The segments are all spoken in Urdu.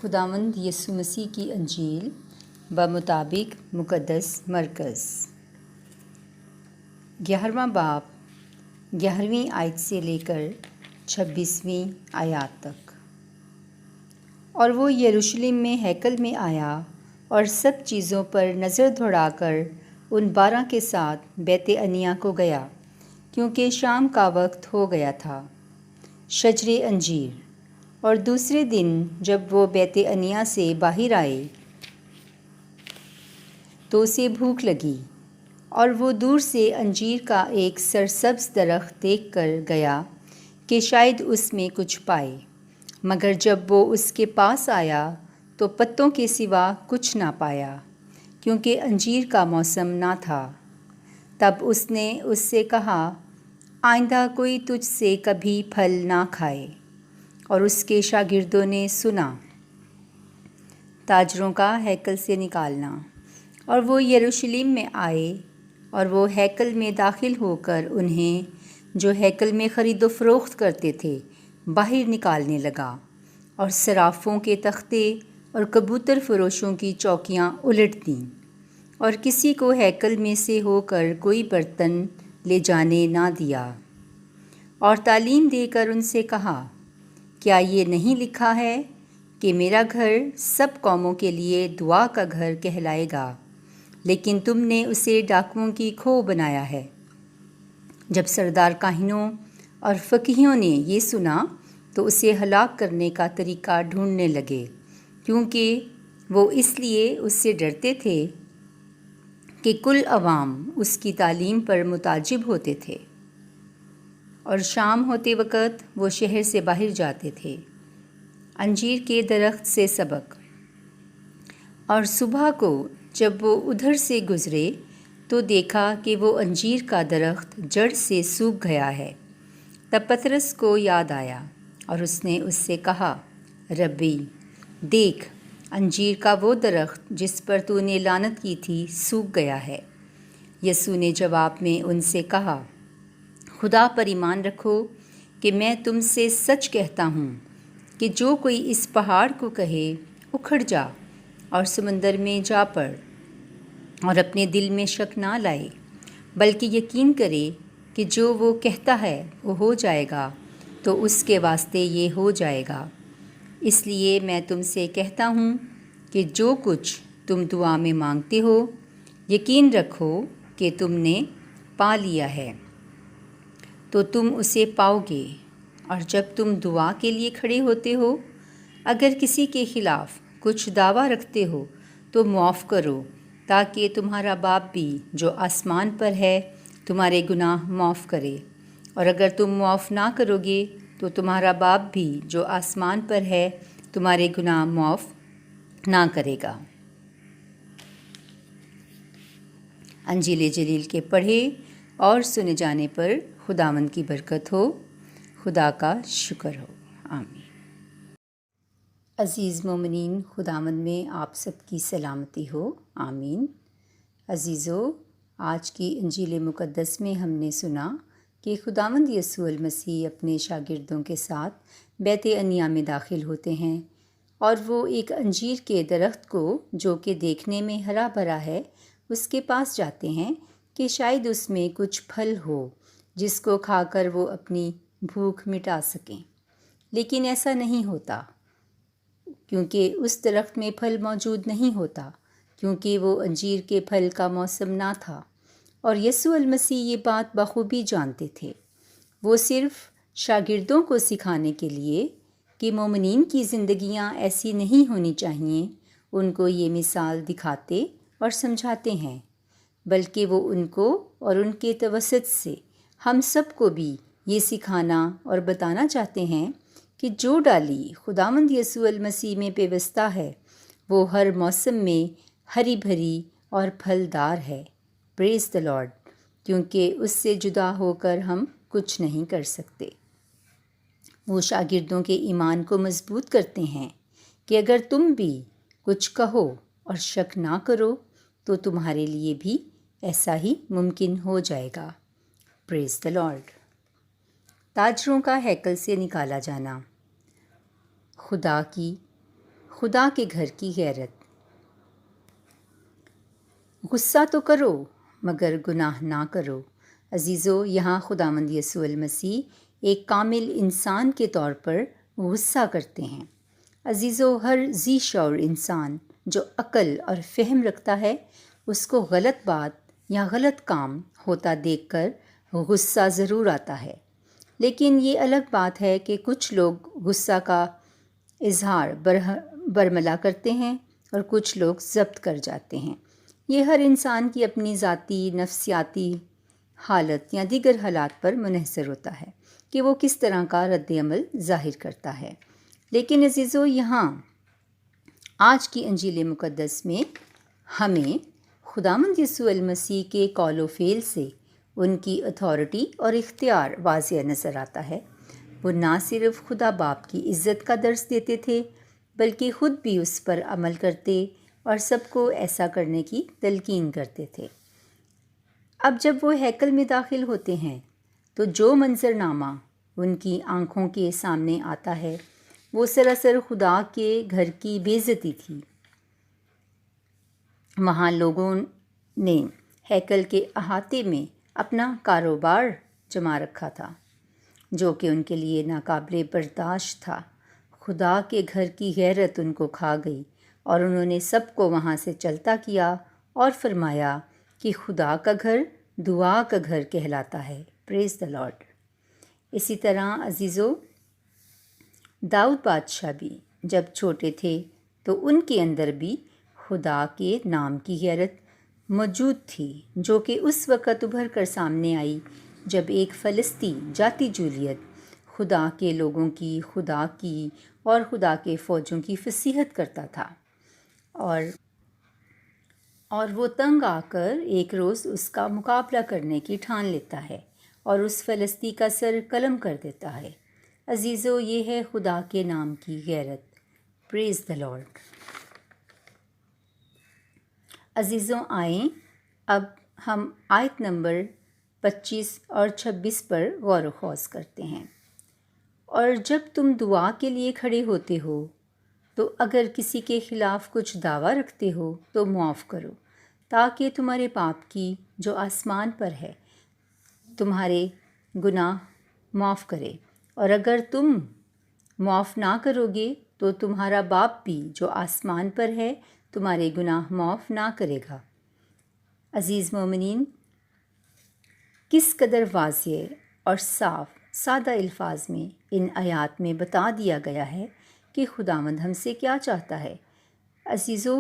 خداوند یسوع مسیح کی انجیل بمطابق مقدس مرکز 11واں باب 11ویں آیت سے لے کر 26ویں آیات تک۔ اور وہ یروشلم میں ہیکل میں آیا اور سب چیزوں پر نظر دوڑا کر ان 12 کے ساتھ بیت عنیہ کو گیا، کیونکہ شام کا وقت ہو گیا تھا۔ شجر انجیر۔ اور دوسرے دن جب وہ بیت عنیہ سے باہر آئے تو اسے بھوک لگی، اور وہ دور سے انجیر کا ایک سرسبز درخت دیکھ کر گیا کہ شاید اس میں کچھ پائے، مگر جب وہ اس کے پاس آیا تو پتوں کے سوا کچھ نہ پایا، کیونکہ انجیر کا موسم نہ تھا۔ تب اس نے اس سے کہا، آئندہ کوئی تجھ سے کبھی پھل نہ کھائے۔ اور اس کے شاگردوں نے سنا۔ تاجروں کا ہیکل سے نکالنا۔ اور وہ یروشلم میں آئے، اور وہ ہیکل میں داخل ہو کر انہیں جو ہیکل میں خرید و فروخت کرتے تھے باہر نکالنے لگا، اور صرافوں کے تختے اور کبوتر فروشوں کی چوکیاں الٹ دیں، اور کسی کو ہیکل میں سے ہو کر کوئی برتن لے جانے نہ دیا۔ اور تعلیم دے کر ان سے کہا، کیا یہ نہیں لکھا ہے کہ میرا گھر سب قوموں کے لیے دعا کا گھر کہلائے گا، لیکن تم نے اسے ڈاکوؤں کی کھو بنایا ہے۔ جب سردار کاہنوں اور فقیہوں نے یہ سنا تو اسے ہلاک کرنے کا طریقہ ڈھونڈنے لگے، کیونکہ وہ اس لیے اس سے ڈرتے تھے کہ کل عوام اس کی تعلیم پر متعجب ہوتے تھے۔ اور شام ہوتے وقت وہ شہر سے باہر جاتے تھے۔ انجیر کے درخت سے سبق۔ اور صبح کو جب وہ ادھر سے گزرے تو دیکھا کہ وہ انجیر کا درخت جڑ سے سوکھ گیا ہے۔ تب پطرس کو یاد آیا، اور اس نے اس سے کہا، ربی، دیکھ، انجیر کا وہ درخت جس پر تو نے لعنت کی تھی سوکھ گیا ہے۔ یسوع نے جواب میں ان سے کہا، خدا پر ایمان رکھو کہ میں تم سے سچ کہتا ہوں کہ جو کوئی اس پہاڑ کو کہے، اکھڑ جا اور سمندر میں جا پڑ، اور اپنے دل میں شک نہ لائے، بلکہ یقین کرے کہ جو وہ کہتا ہے وہ ہو جائے گا، تو اس کے واسطے یہ ہو جائے گا۔ اس لیے میں تم سے کہتا ہوں کہ جو کچھ تم دعا میں مانگتے ہو، یقین رکھو کہ تم نے پا لیا ہے، تو تم اسے پاؤ گے۔ اور جب تم دعا کے لیے کھڑے ہوتے ہو، اگر کسی کے خلاف کچھ دعویٰ رکھتے ہو تو معاف کرو، تاکہ تمہارا باپ بھی جو آسمان پر ہے تمہارے گناہ معاف کرے۔ اور اگر تم معاف نہ کرو گے تو تمہارا باپ بھی جو آسمان پر ہے تمہارے گناہ معاف نہ کرے گا۔ انجیل جلیل کے پڑھے اور سنے جانے پر خداوند کی برکت ہو، خدا کا شکر ہو، آمین۔ عزیز مومنین، خداوند میں آپ سب کی سلامتی ہو، آمین۔ عزیزو، آج کی انجیل مقدس میں ہم نے سنا کہ خداوند یسوع المسیح اپنے شاگردوں کے ساتھ بیت عنیہ میں داخل ہوتے ہیں، اور وہ ایک انجیر کے درخت کو جو کہ دیکھنے میں ہرا بھرا ہے اس کے پاس جاتے ہیں کہ شاید اس میں کچھ پھل ہو جس کو کھا کر وہ اپنی بھوک مٹا سکیں، لیکن ایسا نہیں ہوتا، کیونکہ اس درخت میں پھل موجود نہیں ہوتا، کیونکہ وہ انجیر کے پھل کا موسم نہ تھا، اور یسوع المسیح یہ بات بخوبی جانتے تھے۔ وہ صرف شاگردوں کو سکھانے کے لیے کہ مومنین کی زندگیاں ایسی نہیں ہونی چاہیے ان کو یہ مثال دکھاتے اور سمجھاتے ہیں، بلکہ وہ ان کو اور ان کے توسط سے ہم سب کو بھی یہ سکھانا اور بتانا چاہتے ہیں کہ جو ڈالی خداوند یسوع المسیح میں پیوستہ ہے وہ ہر موسم میں ہری بھری اور پھلدار ہے۔ پریز دی لارڈ، کیونکہ اس سے جدا ہو کر ہم کچھ نہیں کر سکتے۔ وہ شاگردوں کے ایمان کو مضبوط کرتے ہیں کہ اگر تم بھی کچھ کہو اور شک نہ کرو تو تمہارے لیے بھی ایسا ہی ممکن ہو جائے گا۔ پریز دی لارڈ۔ تاجروں کا ہیکل سے نکالا جانا۔ خدا کے گھر کی غیرت۔ غصہ تو کرو مگر گناہ نہ کرو۔ عزیزو، یہاں خداوند یسوع المسیح ایک کامل انسان کے طور پر غصہ کرتے ہیں۔ عزیزو، ہر ذی شعور انسان جو عقل اور فہم رکھتا ہے اس کو غلط بات یا غلط کام ہوتا دیکھ کر غصہ ضرور آتا ہے، لیکن یہ الگ بات ہے کہ کچھ لوگ غصہ کا اظہار برملا کرتے ہیں اور کچھ لوگ ضبط کر جاتے ہیں۔ یہ ہر انسان کی اپنی ذاتی نفسیاتی حالت یا دیگر حالات پر منحصر ہوتا ہے کہ وہ کس طرح کا رد عمل ظاہر کرتا ہے۔ لیکن عزیزو، یہاں آج کی انجیل مقدس میں ہمیں خداوند یسوع المسیح کے قول و فعل سے ان کی اتھارٹی اور اختیار واضح نظر آتا ہے۔ وہ نہ صرف خدا باپ کی عزت کا درس دیتے تھے بلکہ خود بھی اس پر عمل کرتے اور سب کو ایسا کرنے کی تلقین کرتے تھے۔ اب جب وہ ہیکل میں داخل ہوتے ہیں تو جو منظرنامہ ان کی آنکھوں کے سامنے آتا ہے وہ سراسر خدا کے گھر کی بے عزتی تھی۔ وہاں لوگوں نے ہیکل کے احاطے میں اپنا کاروبار جما رکھا تھا جو کہ ان کے لیے ناقابل برداشت تھا۔ خدا کے گھر کی غیرت ان کو کھا گئی اور انہوں نے سب کو وہاں سے چلتا کیا اور فرمایا کہ خدا کا گھر دعا کا گھر کہلاتا ہے۔ پریز دا لارڈ۔ اسی طرح عزیزو، داؤد بادشاہ بھی جب چھوٹے تھے تو ان کے اندر بھی خدا کے نام کی غیرت موجود تھی، جو کہ اس وقت ابھر کر سامنے آئی جب ایک فلسطی جاتی جولیت خدا کے لوگوں کی، خدا کی اور خدا کے فوجوں کی فصیحت کرتا تھا، اور وہ تنگ آ کر ایک روز اس کا مقابلہ کرنے کی ٹھان لیتا ہے اور اس فلسطی کا سر قلم کر دیتا ہے۔ عزیزو، یہ ہے خدا کے نام کی غیرت۔ پریز دا لارڈ۔ عزیزوں، آئیں اب ہم آیت نمبر 25 اور 26 پر غور و خوض کرتے ہیں۔ اور جب تم دعا کے لیے کھڑے ہوتے ہو تو اگر کسی کے خلاف کچھ دعویٰ رکھتے ہو تو معاف کرو، تاکہ تمہارے باپ کی جو آسمان پر ہے تمہارے گناہ معاف کرے، اور اگر تم معاف نہ کرو گے تو تمہارا باپ بھی جو آسمان پر ہے تمہارے گناہ معاف نہ کرے گا۔ عزیز مومنین، کس قدر واضح اور صاف سادہ الفاظ میں ان آیات میں بتا دیا گیا ہے کہ خداوند ہم سے کیا چاہتا ہے۔ عزیزو،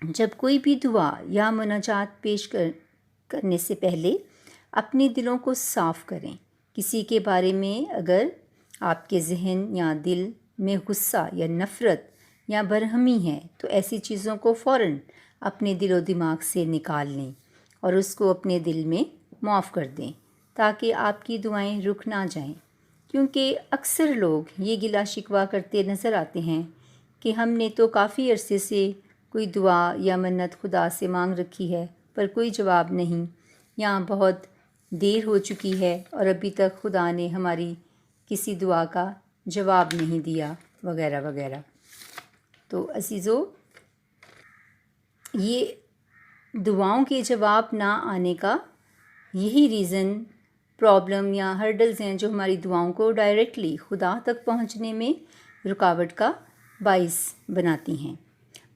جب کوئی بھی دعا یا مناجات پیش کرنے سے پہلے اپنے دلوں کو صاف کریں۔ کسی کے بارے میں اگر آپ کے ذہن یا دل میں غصہ یا نفرت یا برہمی ہے تو ایسی چیزوں کو فوراً اپنے دل و دماغ سے نکال لیں اور اس کو اپنے دل میں معاف کر دیں تاکہ آپ کی دعائیں رک نہ جائیں، کیونکہ اکثر لوگ یہ گلہ شکوہ کرتے نظر آتے ہیں کہ ہم نے تو کافی عرصے سے کوئی دعا یا منت خدا سے مانگ رکھی ہے پر کوئی جواب نہیں، یا بہت دیر ہو چکی ہے اور ابھی تک خدا نے ہماری کسی دعا کا جواب نہیں دیا، وغیرہ وغیرہ۔ تو عزیزو، یہ دعاؤں کے جواب نہ آنے کا یہی ریزن، پرابلم یا ہرڈلز ہیں جو ہماری دعاؤں کو ڈائریکٹلی خدا تک پہنچنے میں رکاوٹ کا باعث بناتی ہیں۔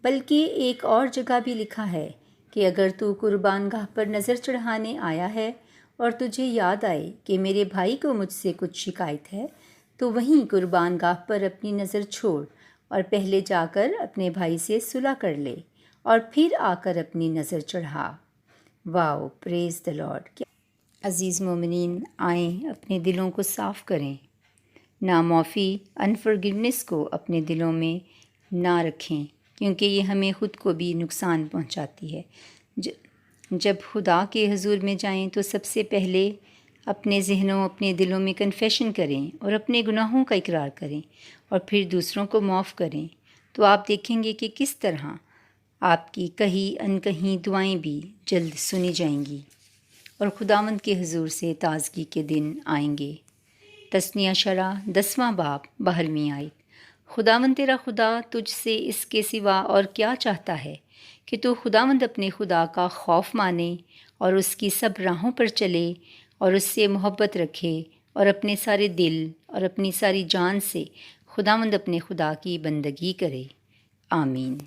بلکہ ایک اور جگہ بھی لکھا ہے کہ اگر تو قربان گاہ پر نظر چڑھانے آیا ہے اور تجھے یاد آئے کہ میرے بھائی کو مجھ سے کچھ شکایت ہے تو وہیں قربان گاہ پر اپنی نظر چھوڑ اور پہلے جا کر اپنے بھائی سے صلح کر لے اور پھر آ کر اپنی نظر چڑھا۔ واو، پریز دا لارڈ۔ عزیز مومنین، آئیں اپنے دلوں کو صاف کریں، نامعافی انفرگونیس کو اپنے دلوں میں نہ رکھیں، کیونکہ یہ ہمیں خود کو بھی نقصان پہنچاتی ہے۔ جب خدا کے حضور میں جائیں تو سب سے پہلے اپنے ذہنوں اپنے دلوں میں کنفیشن کریں اور اپنے گناہوں کا اقرار کریں اور پھر دوسروں کو معاف کریں، تو آپ دیکھیں گے کہ کس طرح آپ کی کہیں انکہیں دعائیں بھی جلد سنی جائیں گی اور خداوند کے حضور سے تازگی کے دن آئیں گے۔ تثنیہ شرح 10واں باب 12ویں آیت۔ خداوند تیرا خدا تجھ سے اس کے سوا اور کیا چاہتا ہے کہ تو خداوند اپنے خدا کا خوف مانے اور اس کی سب راہوں پر چلے اور اس سے محبت رکھے اور اپنے سارے دل اور اپنی ساری جان سے خداوند اپنے خدا کی بندگی کرے۔ آمین۔